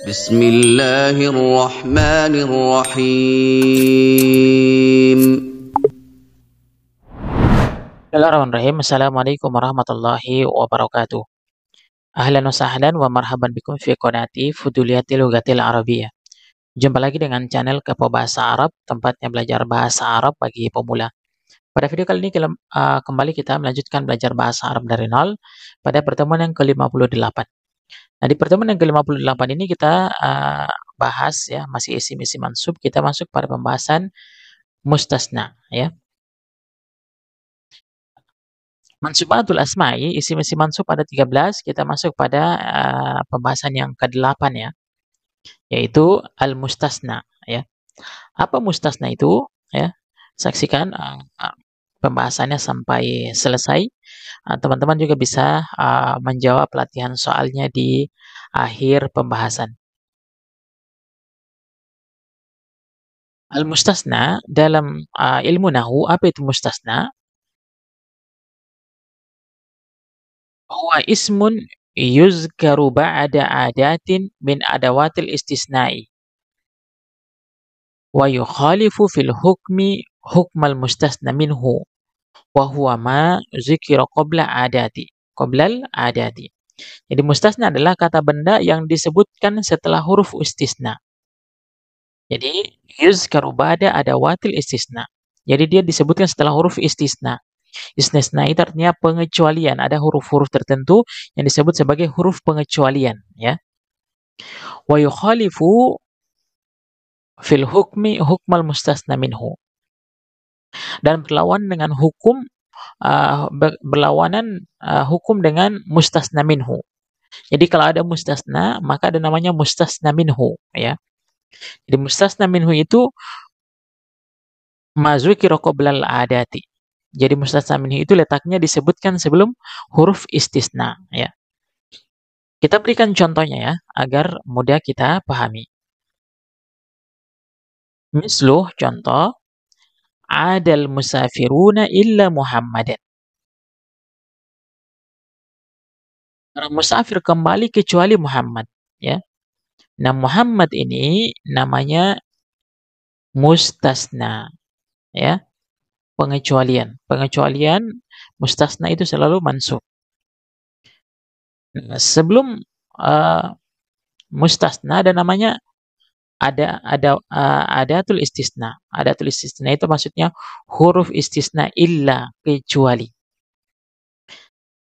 بسم الله الرحمن الرحيم. Bismillahirrahmanirrahim. Assalamualaikum warahmatullahi wabarakatuh. Ahlan wa sahlan wa marhaban bikum fi qanati Fuduliyatil Lughatil Arabiyyah. Jumpa lagi dengan channel Kepo Bahasa Arab, tempatnya belajar bahasa Arab bagi pemula. Pada video kali ini kembali kita melanjutkan belajar bahasa Arab dari nol pada pertemuan yang ke-58. Nah, di pertemuan yang ke-58 ini kita bahas ya, masih isim-isim mansub, kita masuk pada pembahasan mustasna ya. Mansubatul asma'i, isim-isim mansub ada 13, kita masuk pada pembahasan yang ke-8 ya, yaitu al-mustasna ya. Apa mustasna itu ya? Saksikan pembahasannya sampai selesai. Teman-teman juga bisa menjawab latihan soalnya di akhir pembahasan. Al-mustasna dalam ilmu nahwu, apa itu mustasna? Huwa ismun yuzkaru ba'da adatin min adawatil istisna'i wa yukhalifu fil hukmi hukmal mustasna minhu wa huwa ma zikira qoblal adati. Jadi mustasna adalah kata benda yang disebutkan setelah huruf istisna. Jadi yuzkaru ba'da adawatil istisna. Jadi dia disebutkan setelah huruf istisna. Istisna itu artinya pengecualian. Ada huruf-huruf tertentu yang disebut sebagai huruf pengecualian, ya. Wa yukhalifu fil hukmi hukmal mustasna minhu. Dan berlawanan dengan hukum hukum dengan mustasna minhu. Jadi kalau ada mustasna, maka ada namanya mustasna minhu, ya. Jadi mustasna minhu itu ma dzukira qoblal adati. Jadi mustasna minhu itu letaknya disebutkan sebelum huruf istisna, ya. Kita berikan contohnya ya, agar mudah kita pahami. Misluh, contoh, adal musafiruna illa Muhammadan. Orang musafir kembali kecuali Muhammad, ya. Nah, Muhammad ini namanya mustasna, ya. Pengecualian. Pengecualian mustasna itu selalu mansub. Nah, sebelum mustasna ada namanya adatul istisna. Adatul istisna itu maksudnya huruf istisna illa, kecuali.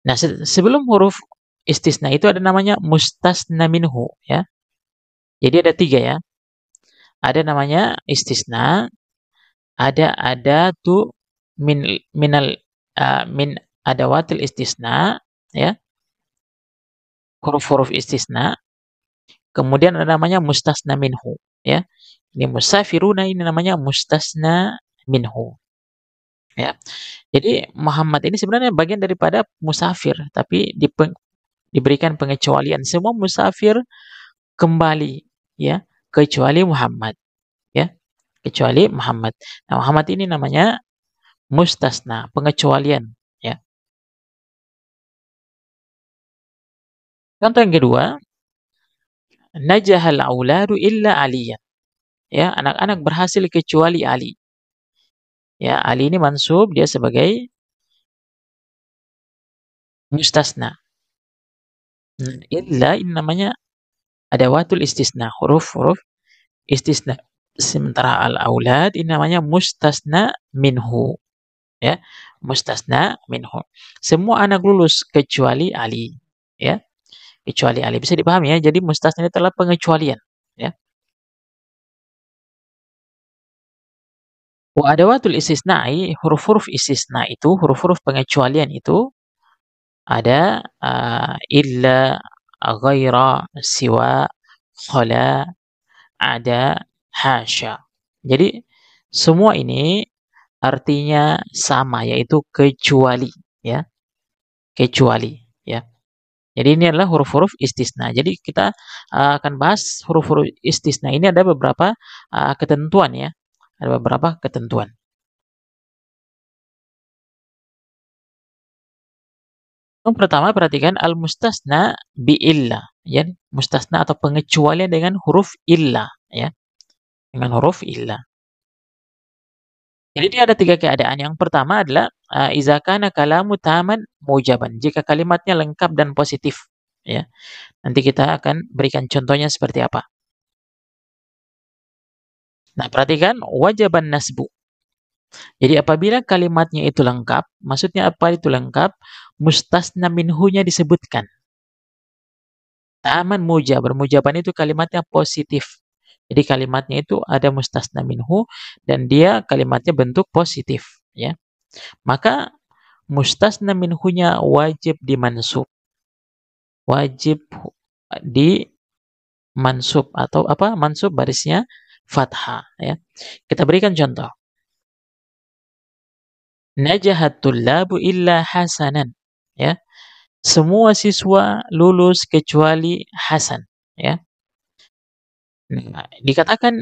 Nah, sebelum huruf istisna itu ada namanya mustasna minhu, ya. Jadi ada 3 ya. Ada namanya istisna, ada tu min adawatil istisna, ya. Huruf-huruf istisna. Kemudian ada namanya mustasna minhu, ya. Ini musafiruna, ini namanya mustasna minhu, ya. Jadi Muhammad ini sebenarnya bagian daripada musafir, tapi diberikan pengecualian. Semua musafir kembali, ya, kecuali Muhammad, ya, kecuali Muhammad. Nah, Muhammad ini namanya mustasna, pengecualian, ya. Contoh yang kedua, najahal auladu illa aliyan. Ya, anak-anak berhasil kecuali Ali. Ya, Ali ini mansub, dia sebagai mustasna. Illa ini namanya adawatul istisna, huruf-huruf istisna. Sementara al-aulad ini namanya mustasna minhu, ya, mustasna minhu. Semua anak lulus kecuali Ali, ya, kecuali Ali. Bisa dipahami ya, jadi mustasna itu adalah pengecualian, ya. Wa adawatul istisna'i, huruf-huruf istisna itu, huruf-huruf pengecualian itu ada illa, ghaira, siwa, khala, ada, hasya. Jadi semua ini artinya sama, yaitu kecuali, ya, kecuali, ya. Jadi ini adalah huruf-huruf istisna. Jadi kita akan bahas huruf-huruf istisna ini ada beberapa ketentuan, ya. Ada beberapa ketentuan. Yang pertama, perhatikan al-mustasna bi'illah. ya, mustasna atau pengecualian dengan huruf illa, ya, dengan huruf illa. Jadi dia ada 3 keadaan. Yang pertama adalah, iza kana kalamu taman mujaban, jika kalimatnya lengkap dan positif, ya. Nanti kita akan berikan contohnya seperti apa. Nah, perhatikan wajaban nasbu. Jadi apabila kalimatnya itu lengkap, maksudnya apa itu lengkap? Mustasna minhunya disebutkan. Taman mujabar. Mujaban itu kalimatnya positif. Jadi kalimatnya itu ada mustasna minhu dan dia kalimatnya bentuk positif, ya. Maka mustasna minhunya wajib dimansub. Wajib dimansub atau apa? Mansub barisnya fathah, ya. Kita berikan contoh. Najahat tullabu illa hasanan, ya. Semua siswa lulus kecuali Hasan, ya. Nah, dikatakan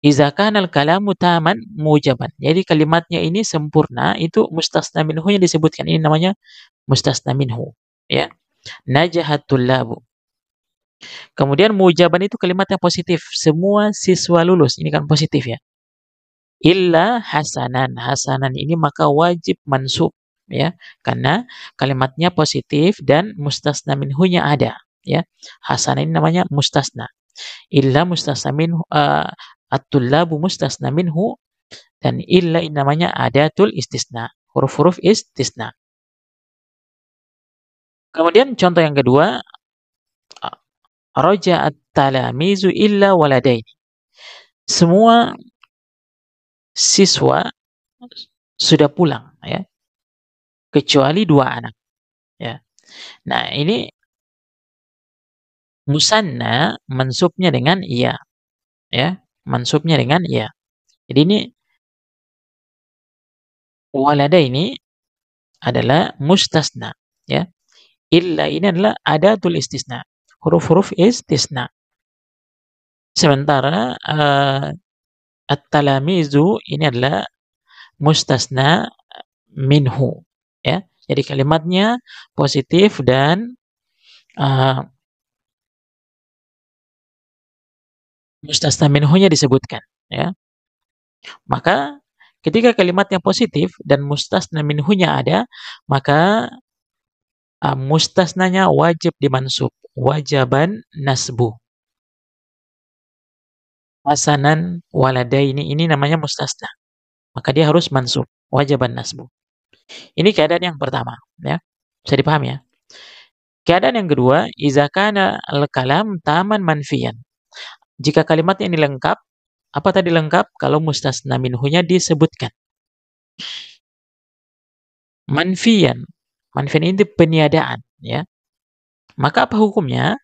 iza kanal kalamu taman mujaban. Jadi kalimatnya ini sempurna, itu mustasna minhu-nya disebutkan. Ini namanya mustasna minhu, ya. Najahat tullabu. Kemudian mujaban itu kalimat yang positif. Semua siswa lulus. Ini kan positif, ya. Illa hasanan. Hasanan ini maka wajib mansub, ya. Karena kalimatnya positif dan mustasna minhunya ada, ya. Hasanan ini namanya mustasna. Illa mustasna minhu, at-tullabu mustasna minhu, dan illa ini namanya adatul istisna. Huruf-huruf istisna. Kemudian contoh yang kedua, raja'at talamizu illa waladaini. Semua siswa sudah pulang, ya, kecuali 2 anak, ya. Nah, ini musanna mansubnya dengan iya, ya. Mansubnya dengan iya. Jadi ini waladaini adalah mustasna, ya. Illa ini adalah adatul istisna. Huruf-huruf istisna. Sementara at-talamizu ini adalah mustasna minhu, ya. Jadi kalimatnya positif dan mustasna minhunya disebutkan, ya. Maka ketika kalimatnya positif dan mustasna minhunya ada, maka mustasnanya wajib dimansub, wajaban nasbu. Hasanan waladaini ini namanya mustasna. Maka dia harus mansub, wajaban nasbu. Ini keadaan yang pertama, ya. Bisa dipahami, ya. Keadaan yang kedua, iza kana al-kalam taman manfiyan. Jika kalimatnya ini lengkap, apa tadi lengkap? Kalau mustasna minhunya disebutkan. Manfiyan. Manfiyan ini peniadaan, ya. Maka apa hukumnya?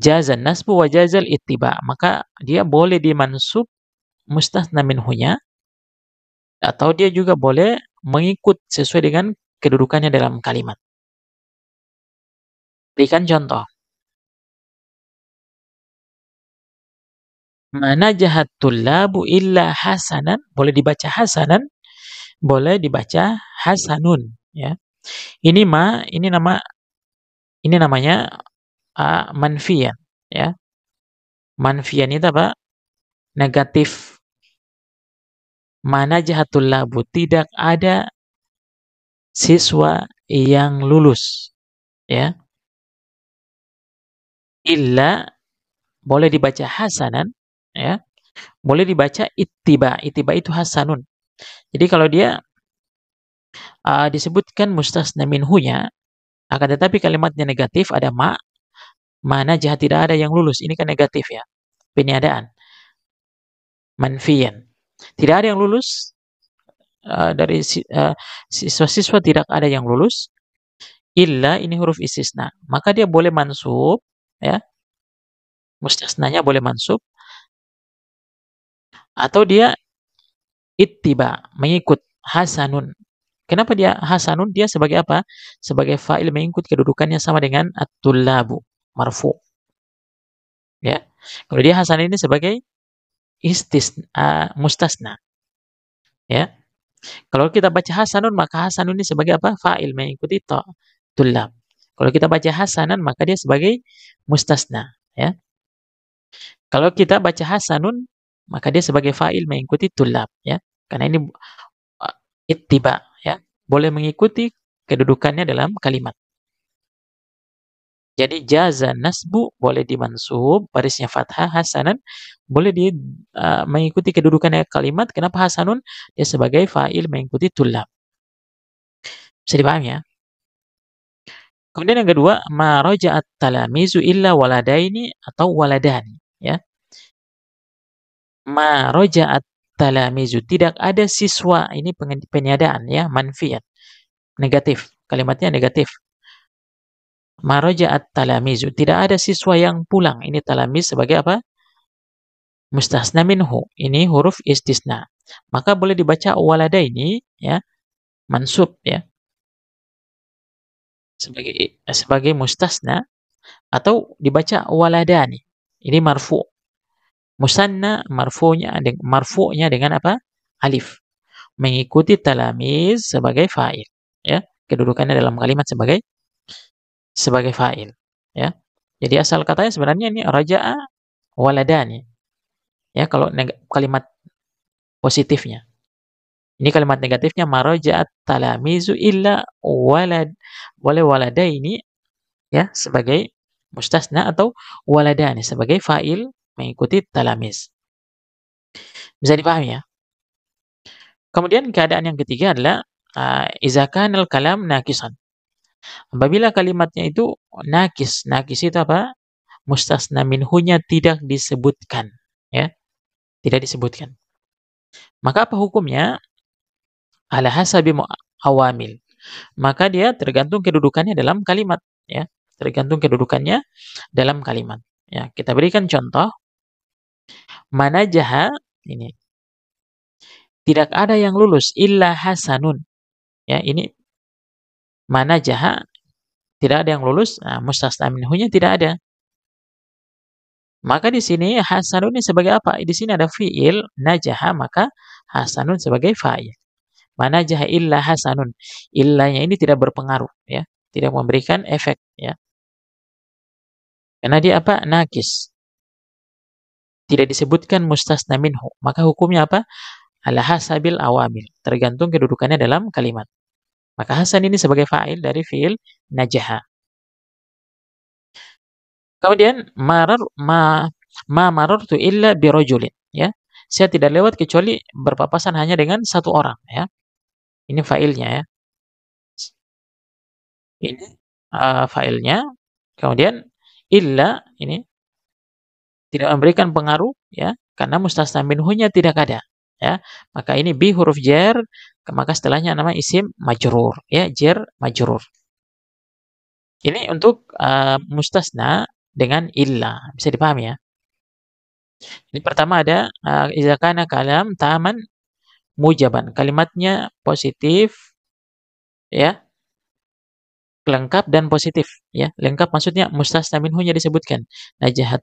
Jazan nasbu wa jazal ittiba. Maka dia boleh dimansub mustasna minhunya, atau dia juga boleh mengikut sesuai dengan kedudukannya dalam kalimat. Berikan contoh. Mana jahat tullabu illa hasanan, boleh dibaca hasanan, boleh dibaca hasanun, ya. Ini namanya manfiyan, ya. Manfiyan itu apa? Negatif. Mana jahat tullabu, tidak ada siswa yang lulus, ya. Illa boleh dibaca hasanan, ya. Boleh dibaca ittiba. Ittiba itu hasanun. Jadi kalau dia disebutkan mustasna minhunya, akan tetapi kalimatnya negatif, ada mana jahat tidak ada yang lulus. Ini kan negatif, ya. Peniadaan. Manfiyan. Tidak ada yang lulus, dari siswa-siswa tidak ada yang lulus. Illa ini huruf istisna. Maka dia boleh mansub, ya. Mustasnanya boleh mansub, atau dia ittiba, mengikut hasanun. Kenapa dia hasanun? Dia sebagai apa? Sebagai fa'il, mengikut kedudukannya sama dengan at-tullabu, marfu. Ya. Kalau dia hasan ini sebagai mustasna. Ya. Kalau kita baca hasanun, maka hasanun ini sebagai apa? Fa'il, mengikuti tullab. Kalau kita baca hasanan, maka dia sebagai mustasna, ya. Kalau kita baca hasanun, maka dia sebagai fa'il mengikuti tulab, ya. Karena ini ittiba, ya. Boleh mengikuti kedudukannya dalam kalimat. Jadi jaza nasbu boleh dimansub, barisnya fathah, hasanan boleh mengikuti kedudukannya kalimat. Kenapa hasanun? Dia sebagai fa'il mengikuti tulab. Bisa dipahami, ya? Kemudian yang kedua, ma raja'at talamizu illa waladaini atau waladani, ya. Ma raja'at talamizu, tidak ada siswa, ini peniadaan, ya, manfiat, negatif, kalimatnya negatif. Ma raja'at talamizu, tidak ada siswa yang pulang. Ini talamiz sebagai apa? Mustasna minhu, ini huruf istisna. Maka boleh dibaca waladaini, ya, mansub, ya, sebagai mustasna, atau dibaca waladani. Ini marfu. Musanna marfu'nya dengan apa? Alif. Mengikuti talamiz sebagai fa'il, ya. Kedudukannya dalam kalimat sebagai fa'il, ya. Jadi asal katanya sebenarnya ini raja'a waladani. Ya, kalau kalimat positifnya. Ini kalimat negatifnya maraja'at talamizu illa waladaini, ya, sebagai mustasna, atau waladani sebagai fa'il mengikuti talamiz. Bisa dipahami, ya? Kemudian keadaan yang ketiga adalah iza kanal kalam naqisan. Apabila kalimatnya itu nakis. Nakis itu apa? Mustasna minhunya tidak disebutkan, ya. Tidak disebutkan. Maka apa hukumnya? Ala hasabi awamil. Maka dia tergantung kedudukannya dalam kalimat, ya. Tergantung kedudukannya dalam kalimat. Ya, kita berikan contoh. Manajaha, ini tidak ada yang lulus illa hasanun. Ya, ini manajaha tidak ada yang lulus, mustasna minhunya tidak ada. Maka di sini hasanun ini sebagai apa? Di sini ada fiil najaha, maka hasanun sebagai fa'il. Manajaha illa hasanun. Illanya ini tidak berpengaruh, ya. Tidak memberikan efek, ya. Karena dia apa? Nakis. Tidak disebutkan mustasna minhu. Maka hukumnya apa? Ala hasabil awamil. Tergantung kedudukannya dalam kalimat. Maka hasan ini sebagai fa'il dari fiil najaha. Kemudian ma marartu illa birajulin, ya. Saya tidak lewat kecuali berpapasan hanya dengan satu orang, ya. Ini fa'ilnya, ya. Ini fa'ilnya. Kemudian illa ini tidak memberikan pengaruh, ya, karena mustasna minhunya tidak ada, ya. Maka ini bi huruf jar, maka setelahnya nama isim majrur, ya, jar majrur. Ini untuk mustasna dengan illa. Bisa dipahami, ya? Ini pertama ada idza kana kalam taman mujaban. Kalimatnya positif, ya. Lengkap dan positif, ya. Lengkap maksudnya mustasna minhunya disebutkan. Najahat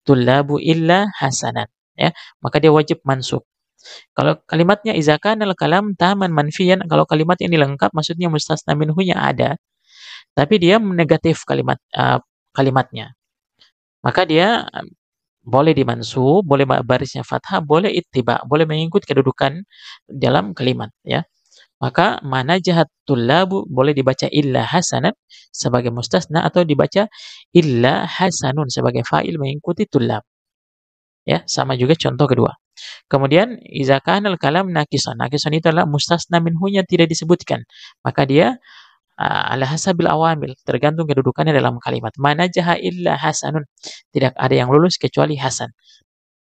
tullabu illa hasanat, ya. Maka dia wajib mansub. Kalau kalimatnya idza kana kalam taman manfiyan, kalau kalimat ini lengkap maksudnya mustasna minhunya ada, tapi dia negatif kalimatnya. Maka dia boleh dimansub, boleh barisnya fathah, boleh ittiba, boleh mengikut kedudukan dalam kalimat, ya. Maka manajahat tullabu boleh dibaca illa hasanat sebagai mustasna, atau dibaca illa hasanun sebagai fa'il mengikuti tullab. Ya, sama juga contoh kedua. Kemudian iza kanal kalam naqisan. Naqisan itu adalah mustasna minhunya tidak disebutkan. Maka dia ala hasabil awamil, tergantung kedudukannya dalam kalimat. Manajaha illa hasanun. Tidak ada yang lulus kecuali hasan.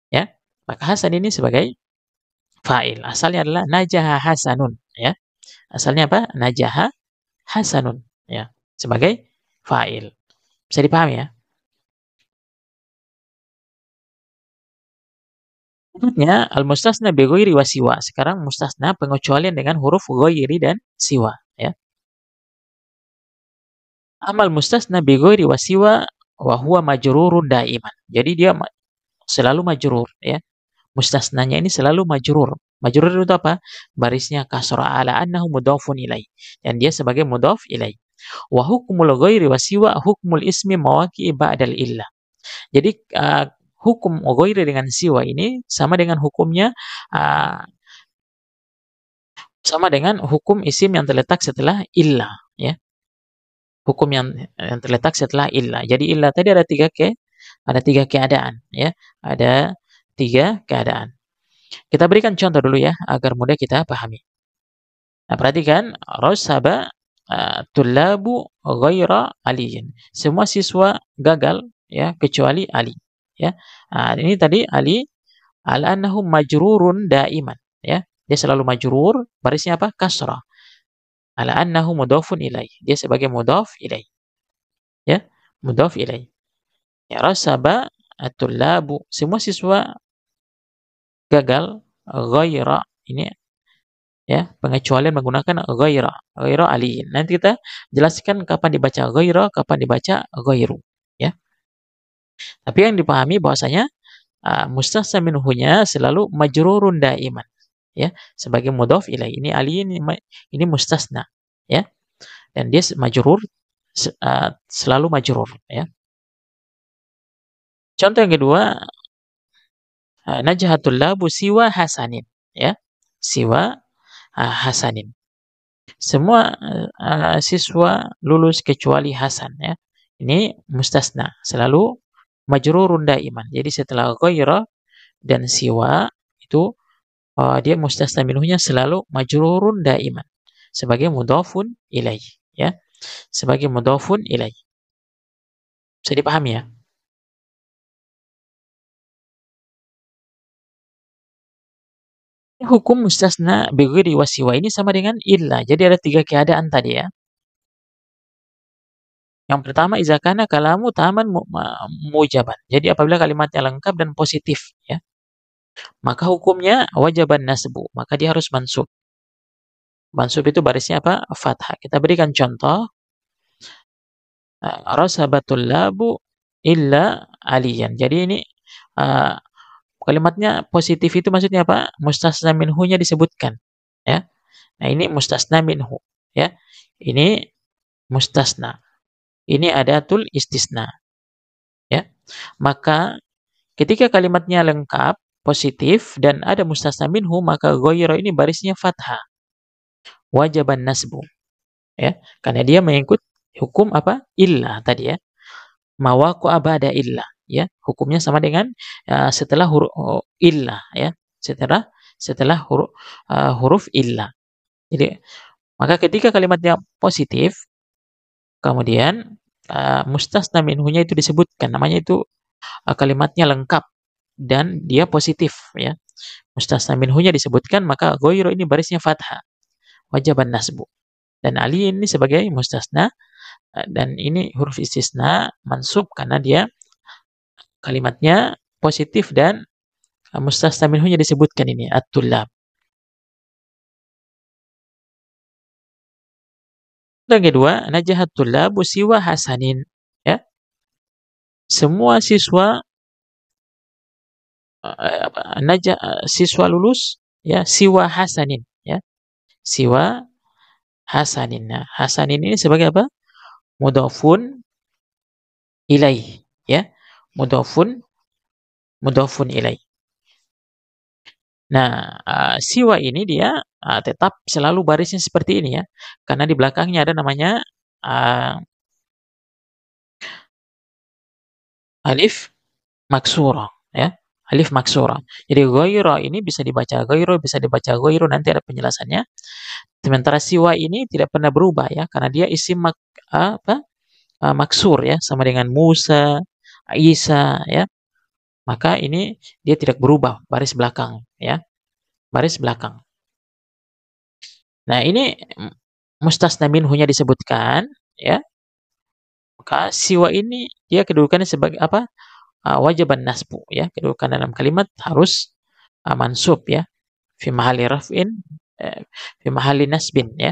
Ya. Maka hasan ini sebagai fa'il. Asalnya adalah najaha hasanun, ya. Asalnya apa? Najaha hasanun, ya, sebagai fa'il. Bisa dipahami, ya? Berikutnya al-mustasna bi ghairi wa siwa. Sekarang mustasna pengecualian dengan huruf ghairi dan siwa, ya. Amal mustasna bi ghairi wa siwa wa huwa majrurun daiman. Jadi dia selalu majrur, ya. Mustasnanya ini selalu majrur. Majrur itu apa? Barisnya kasrah ala annahu mudhafun ilaih. Dan dia sebagai mudhaf ilaih. Wa hukmul ghairi wa siwa hukmul ismi mawaqi ba'dal illah. Jadi hukum ghairi dengan siwa ini uh, sama dengan hukum isim yang terletak setelah illah, ya. Hukum yang terletak setelah illah. Jadi illah tadi ada tiga keadaan, ya. Ada tiga keadaan. Kita berikan contoh dulu ya agar mudah kita pahami. Nah, perhatikan rasaba tullabu ghaira aliyin. Semua siswa gagal ya kecuali Ali, ya. Nah, ini tadi Ali ala annahu majrurun daiman, ya. Dia selalu majrur, barisnya apa? Kasrah. Ala annahu mudhafun ilaih. Dia sebagai mudhaf ilaih. Ya, mudhaf ilaih. Ya, rasaba at-tullabu. Semua siswa gagal ghaira ini, ya, pengecualian menggunakan ghaira aliyin. Nanti kita jelaskan kapan dibaca ghaira, kapan dibaca ghairu, ya. Tapi yang dipahami bahwasanya mustasna minhunya selalu majrurun daiman, ya, sebagai mudhaf ilaih. Ini aliyin, ini mustasna, ya. Dan dia majrur, selalu majrur, ya. Contoh yang kedua, najahatul labu siwa hasanin, ya. Siwa hasanin. Semua siswa lulus kecuali Hasan, ya. Ini mustasna, selalu majrurun daiman. Jadi setelah ghaira dan siwa itu dia mustasna minhunya selalu majrurun daiman sebagai mudhafun ilaih, ya. Sebagai mudhafun ilaih. Bisa dipahami ya? Hukum mustasna bighairi wasiwa ini sama dengan illa. Jadi ada tiga keadaan tadi, ya. Yang pertama, iza kana kalamu taman mujaban. Jadi apabila kalimatnya lengkap dan positif, ya, maka hukumnya wajaban nasbu, maka dia harus mansub. Mansub itu barisnya apa? Fathah. Kita berikan contoh. Rasabatul labu illa aliyan. Jadi ini kalimatnya positif itu maksudnya apa? Mustasna minhu-nya disebutkan, ya. Nah, ini mustasna minhu, ya. Ini mustasna. Ini adatul istisna, ya. Maka ketika kalimatnya lengkap, positif dan ada mustasna minhu, maka ghaira ini barisnya fathah. Wajaban nasbu, ya. Karena dia mengikut hukum apa? Illah tadi, ya. Mawaqu abada illah, ya. Hukumnya sama dengan setelah huruf illah, ya. Setelah huruf illah. Jadi maka ketika kalimatnya positif, kemudian mustasna minhunya itu disebutkan, namanya itu kalimatnya lengkap dan dia positif, ya. Mustasna minhunya disebutkan, maka ghaira ini barisnya fathah, wajaban nasbu. Dan ali ini sebagai mustasna dan ini huruf istisna mansub karena dia kalimatnya positif dan mustasna minhunya disebutkan, ini at-tullab. Yang kedua, najahat tullabu siwa hasanin, ya. Semua siswa siswa lulus, ya, siwa hasanin, ya. Siwa hasanin. Nah, hasanin ini sebagai apa? Mudhafun ilaih, ya. Mudhafun ilaih. Nah, siwa ini dia tetap selalu barisnya seperti ini, ya. Karena di belakangnya ada namanya alif maksurah, ya. Alif maksurah. Jadi ghaira ini bisa dibaca ghairu, bisa dibaca ghairu, nanti ada penjelasannya. Sementara siwa ini tidak pernah berubah, ya, karena dia isim maksur, ya, sama dengan Musa, Isa, ya. Maka ini dia tidak berubah baris belakang, ya. Baris belakang. Nah, ini mustasna minhu-nya disebutkan, ya. Maka siwa ini dia kedudukannya sebagai apa? Wajaban nasbu, ya. Kedudukan dalam kalimat harus mansub, ya. Fi mahalli raf'in, fi mahalli nasbin, ya.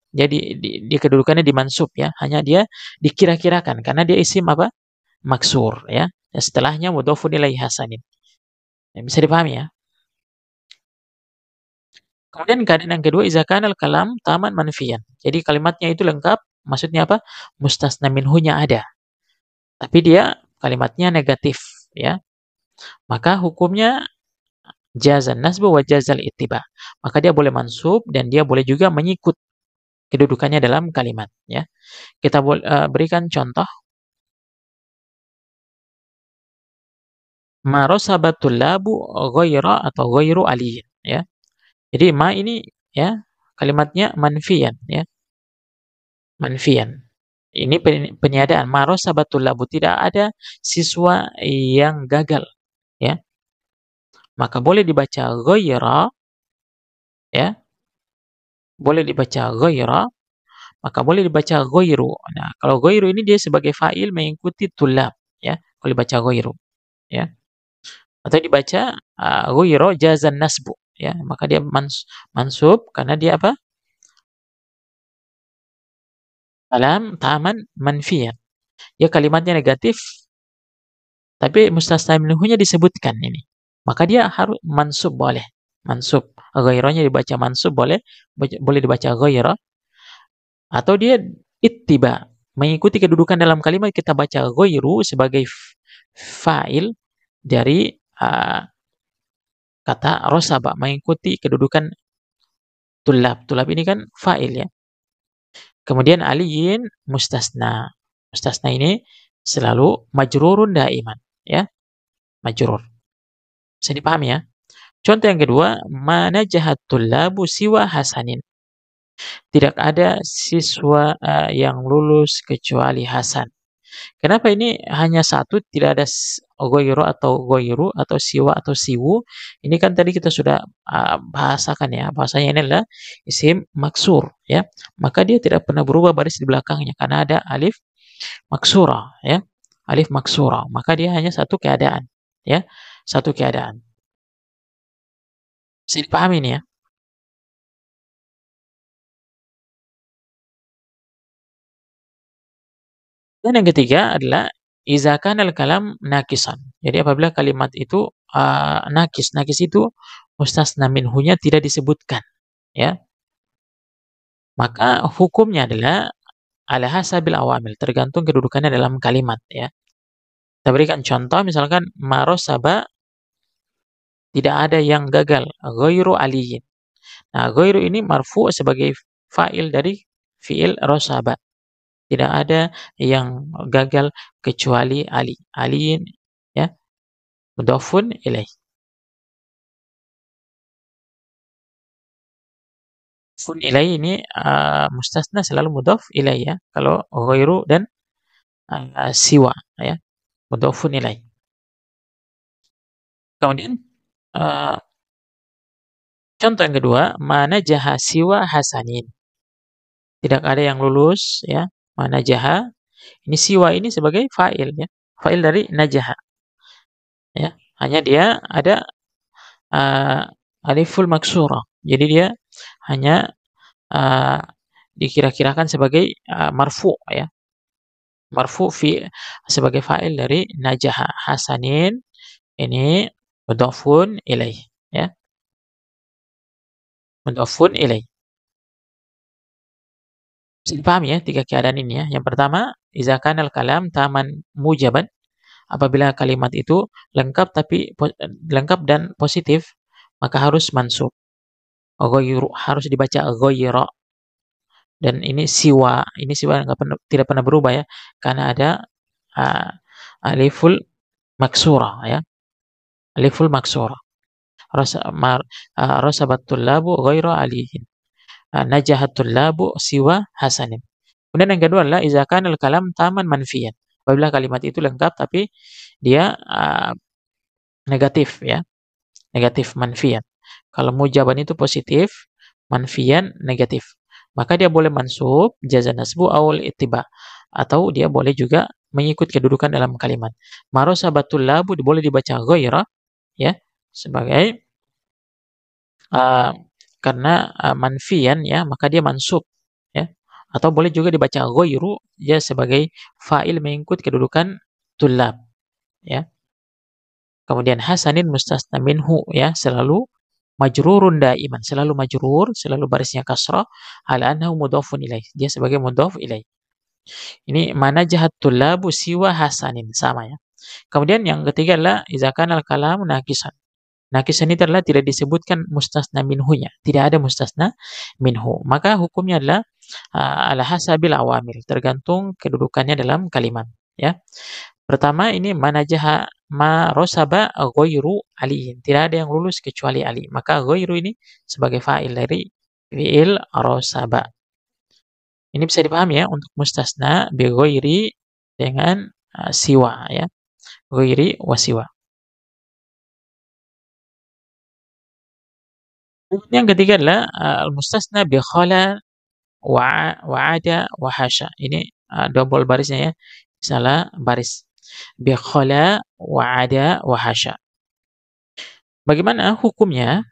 Jadi di kedudukannya dimansub, ya. Hanya dia dikira-kirakan karena dia isim apa? Maksur, ya. Dan setelahnya mudhofun ilaihi hasanin. Ya, bisa dipahami, ya. Kemudian keadaan yang kedua, iza kanal kalam taman manfiyan. Jadi kalimatnya itu lengkap Maksudnya apa? Mustasna minhunya ada, tapi dia kalimatnya negatif, ya. Maka hukumnya jazan nasbu wa jazal ittiba. Maka dia boleh mansub dan dia boleh juga mengikut kedudukannya dalam kalimat, ya. Kita berikan contoh. Ma rosabatul labu ghaira atau ghairu aliyin, ya. Jadi ma ini, ya, kalimatnya manfiyan, ya. Manfiyan. Ini peniadaan. Ma rosabatul labu, tidak ada siswa yang gagal, ya. Maka boleh dibaca ghaira, ya. Boleh dibaca ghaira, maka boleh dibaca ghairu. Nah, kalau ghairu ini dia sebagai fa'il mengikuti tulab, ya. Kalau dibaca ghairu, ya. Atau dibaca ghaira jazan nasbu, ya. Maka dia mansub karena dia apa? Kalam taman manfiyan. Dia kalimatnya negatif, tapi mustasna minhunya disebutkan ini. Maka dia harus mansub, boleh. Mansub. Ghairanya dibaca mansub, boleh. Boleh dibaca ghaira. Atau dia ittiba. Mengikuti kedudukan dalam kalimat, kita baca ghairu sebagai fa'il dari kata rosaba. Mengikuti kedudukan tulab. Tulab ini kan fa'il, ya. Kemudian aliyin mustasna. Mustasna ini selalu majrurun daiman, ya. Majrur. Bisa dipahami, ya. Contoh yang kedua, mana jahatul labu siwa hasanin. Tidak ada siswa yang lulus kecuali Hasan. Kenapa ini hanya satu, tidak ada goiru atau siwa atau siwu? Ini kan tadi kita sudah bahasakan, ya. Bahasanya ini adalah isim maksur, ya. Maka dia tidak pernah berubah baris di belakangnya karena ada alif maksura, ya. Alif maksura. Maka dia hanya satu keadaan, ya. Satu keadaan. Bisa dipahami ini, ya. Dan yang ketiga adalah iza kanal kalam nakisan. Jadi apabila kalimat itu nakis. Nakis itu mustasna minhunya tidak disebutkan, ya. Maka hukumnya adalah ala hasabil awamil, tergantung kedudukannya dalam kalimat, ya. Kita berikan contoh, misalkan marosaba, tidak ada yang gagal, ghairu aliyin. Nah, ghairu ini marfu sebagai fa'il dari fi'il rosaba. Tidak ada yang gagal kecuali Ali. Aliin, ya, mudhafun ilaih. Mudhafun ilaih ini mustasna selalu mudhaf ilaih, ya. Kalau ghairu dan siwa, ya, mudhafun ilaih. Kemudian contoh yang kedua, mana jaha siwa hasanin. Tidak ada yang lulus, ya. Mana jaha. Ini siwa ini sebagai fa'il, ya. Fa'il dari najaha, ya. Hanya dia ada aliful maksura. Jadi dia hanya dikira-kirakan sebagai marfu, ya. Marfu sebagai fa'il dari najaha hasanin, ini mudhafun ilaih, ya. Mudhafun ilaih. Bisa dipahami, ya, tiga keadaan ini, ya. Yang pertama, iza kanal kalam taman mujaban, apabila kalimat itu lengkap lengkap dan positif, maka harus mansub. Ghairu harus dibaca ghaira. Dan ini siwa tidak pernah berubah, ya, karena ada aliful maksura, ya. Aliful maksura. Rasabatul labu ghaira alihin. Najahatul labu siwa hasanin. Kemudian yang kedua adalah iza kanal kalam taman manfiyan. Apabila kalimat itu lengkap tapi dia negatif, ya. Negatif, manfiyan. Kalau mujaban itu positif, manfiyan negatif. Maka dia boleh mansub, jazan nasbu, awal ittiba. Atau dia boleh juga mengikut kedudukan dalam kalimat. Marosabatul labu boleh dibaca ghaira, ya, sebagai karena manfiyan, ya, maka dia mansub, ya. Atau boleh juga dibaca ghairu, ya, sebagai fa'il mengikut kedudukan tulab, ya. Kemudian hasanin mustasna minhu, ya, selalu majrurun daiman, selalu majrur, selalu barisnya kasrah, ala annahu mudhafun ilaih. Dia sebagai mudhaf ilaih. Ini mana jahat tullabu siwa hasanin, sama ya. Kemudian yang ketiga adalah idza kana al-kalamu naqisan. Naqisan ini adalah tidak disebutkan mustasna minhunya, tidak ada mustasna minhu. Maka hukumnya adalah ala hasabil awamil, tergantung kedudukannya dalam kalimat, ya. Pertama ini manajaha ma rosaba ghairu aliin. Tidak ada yang lulus kecuali Ali. Maka ghairu ini sebagai fa'il dari fi'il rosaba. Ini bisa dipahami ya untuk mustasna bi ghairi dengan siwa ya. Ghairi wa siwa. Yang ketiga adalah al-mustasna bi khala wa ada wa hasya. Ini double barisnya ya. Salah baris. Bi khala wa ada wa hasya. Bagaimana hukumnya?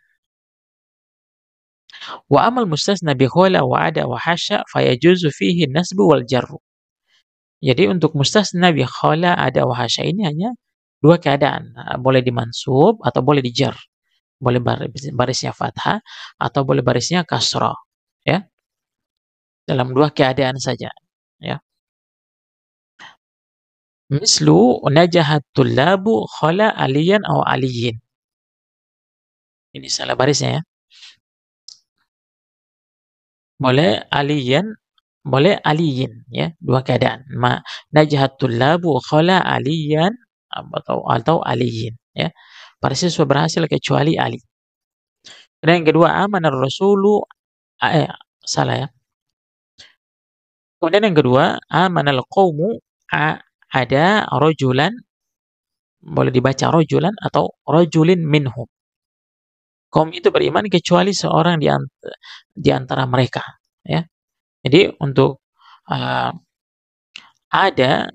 Wa amal mustasna bi khala wa ada wa hasya fayajuzu fihi nasbu wal jarru. Jadi untuk mustasna bi khala ada wa hasya ini hanya dua keadaan. Boleh dimansub atau boleh dijar. Boleh barisnya fathah atau boleh barisnya kasrah, ya. Dalam dua keadaan saja, ya. Mislu najahat tullabu khala aliyan atau aliyin. Ini salah barisnya ya. Boleh aliyan, boleh aliyin ya, dua keadaan. Najahat tullabu khala aliyan atau aliyin ya. Para siswa berhasil kecuali Ali. Dan yang kedua amanar rasulu salah ya. Kemudian yang kedua amanal qaumu ada rajulan, boleh dibaca rajulan atau rajulin minhum. Kaum itu beriman kecuali seorang di antara mereka ya. Jadi untuk ada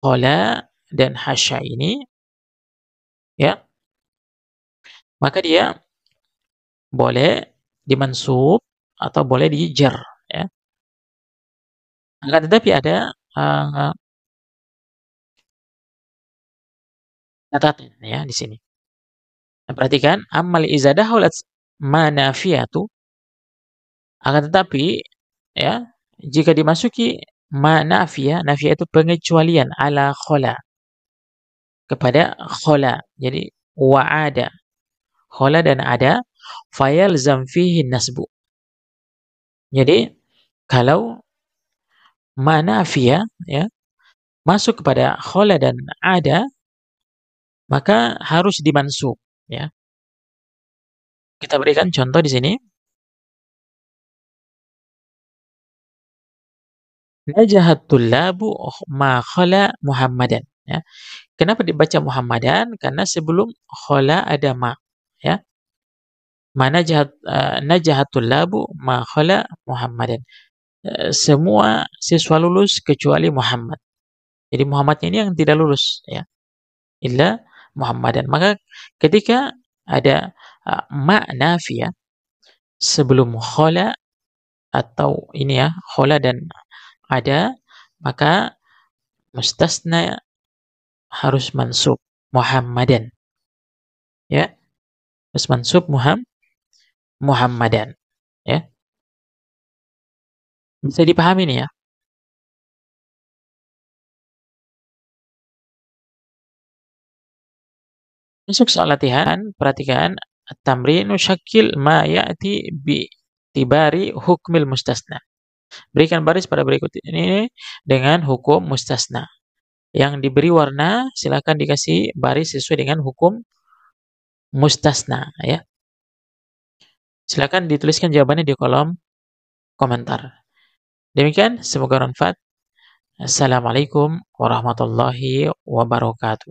qala dan hasya ini ya, maka dia boleh dimansub atau boleh dijar ya. Akan tetapi ada catatan ya di sini. Nah, perhatikan amal iza dahulat manafiyatu, akan tetapi ya jika dimasuki manafiyah, nafiyah itu pengecualian ala khala, kepada khala. Jadi wa'ada, khala dan ada, fayalzam fihi nasbu. Jadi kalau manafiyah ya masuk kepada khala dan ada, maka harus dimansub ya. Kita berikan contoh di sini. Najahat tullabu ma khala Muhammadan ya. Kenapa dibaca Muhammadan? Karena sebelum khala ada ma ya. Najahat tullabu ma khala Muhammadan. Semua siswa lulus kecuali Muhammad. Jadi Muhammad ini yang tidak lulus ya. Illa Muhammadan. Maka ketika ada ma nafiyah sebelum khala atau ini ya, khala dan ada, maka mustasna harus mansub Muhammadan. Ya. Harus mansub Muhammadan. Ya. Bisa dipahami nih ya. Masuk soal latihan, perhatikan tamrinu syakil ma ya'ti bi tibari hukmil mustasna. Berikan baris pada berikut ini dengan hukum mustasna. Yang diberi warna silakan dikasih baris sesuai dengan hukum mustasna ya. Silakan dituliskan jawabannya di kolom komentar. Demikian, semoga bermanfaat. Assalamualaikum warahmatullahi wabarakatuh.